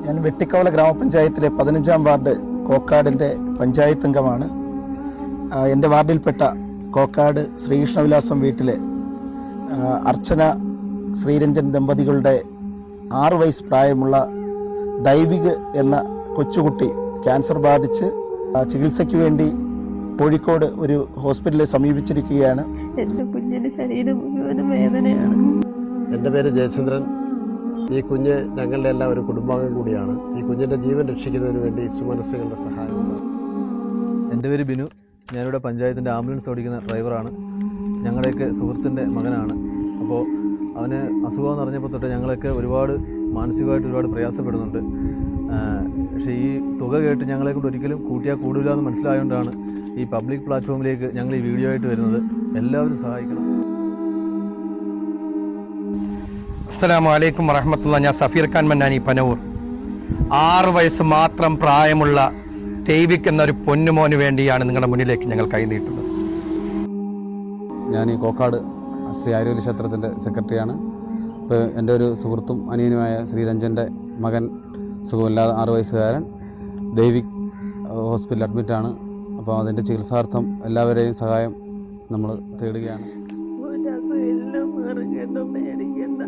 ഞാൻ വെട്ടിക്കവല ഗ്രാമപഞ്ചായത്തിലെ 15-ാം വാർഡ് കോക്കാടിൻ്റെ പഞ്ചായത്ത് അംഗമാണ്. എൻ്റെ വാർഡിൽപ്പെട്ട കോക്കാട് ശ്രീകൃഷ്ണവിലാസം വീട്ടിലെ അർച്ചന ശ്രീരഞ്ജൻ ദമ്പതികളുടെ 6 വയസ്സ് പ്രായമുള്ള ദൈവിക് എന്ന കൊച്ചുകുട്ടി ക്യാൻസർ ബാധിച്ച് ചികിത്സയ്ക്ക് വേണ്ടി കോഴിക്കോട് ഒരു ഹോസ്പിറ്റലിൽ സമീപിച്ചിരിക്കുകയാണ്. എൻ്റെ കുഞ്ഞിൻ്റെ ശരീരം മുഴുവനും വേദനയാണ്. എൻ്റെ പേര് ജയചന്ദ്രൻ. ഈ കുഞ്ഞ് ഞങ്ങളുടെ എല്ലാം ഒരു കുടുംബാംഗം കൂടിയാണ്. ഈ കുഞ്ഞിൻ്റെ ജീവൻ രക്ഷിക്കുന്നതിന് വേണ്ടി സുമനസ്സുകളുടെ സഹായമുണ്ട്. എൻ്റെ പേര് ബിനു. ഞാനിവിടെ പഞ്ചായത്തിൻ്റെ ആംബുലൻസ് ഓടിക്കുന്ന ഡ്രൈവറാണ്. ഞങ്ങളുടെയൊക്കെ സുഹൃത്തിൻ്റെ മകനാണ്. അപ്പോൾ അവന് അസുഖമെന്ന് അറിഞ്ഞപ്പോൾ തൊട്ട് ഞങ്ങളൊക്കെ ഒരുപാട് മാനസികമായിട്ട് ഒരുപാട് പ്രയാസപ്പെടുന്നുണ്ട്. പക്ഷേ ഈ തുക കേട്ട് ഞങ്ങളെ കൊണ്ട് ഒരിക്കലും കൂട്ടിയാൽ കൂടില്ല എന്ന് മനസ്സിലായതുകൊണ്ടാണ് ഈ പബ്ലിക് പ്ലാറ്റ്ഫോമിലേക്ക് ഞങ്ങൾ ഈ വീഡിയോ ആയിട്ട് വരുന്നത്. എല്ലാവരും സഹായിക്കണം. അസ്സലാമു അലൈക്കും വറഹ്മത്തുള്ളാഹി. ഞാൻ സഫീർ ഖാൻ മന്നാനി, പനവൂർ. 6 വയസ്സ് മാത്രം പ്രായമുള്ള ദൈവിക് എന്നൊരു പൊന്നുമോന് വേണ്ടിയാണ് നിങ്ങളുടെ മുന്നിലേക്ക് ഞങ്ങൾ കൈനീട്ടുന്നത്. ഞാൻ ഈ കോക്കാട് ശ്രീ ആര്യവല്ലി ക്ഷേത്രത്തിൻ്റെ സെക്രട്ടറിയാണ്. ഇപ്പോൾ എൻ്റെ ഒരു സുഹൃത്തും അനിയനുമായ ശ്രീരഞ്ജൻ്റെ മകൻ സുഖമില്ലാതെ 6 വയസ്സുകാരൻ ദൈവിക് ഹോസ്പിറ്റലിൽ അഡ്മിറ്റാണ്. അപ്പോൾ അതിൻ്റെ ചികിത്സാർത്ഥം എല്ലാവരെയും സഹായം നമ്മൾ തേടുകയാണ്. ഒരു അസുഖം എല്ലാം മാറും കേട്ടോ, പേടിക്കണ്ട.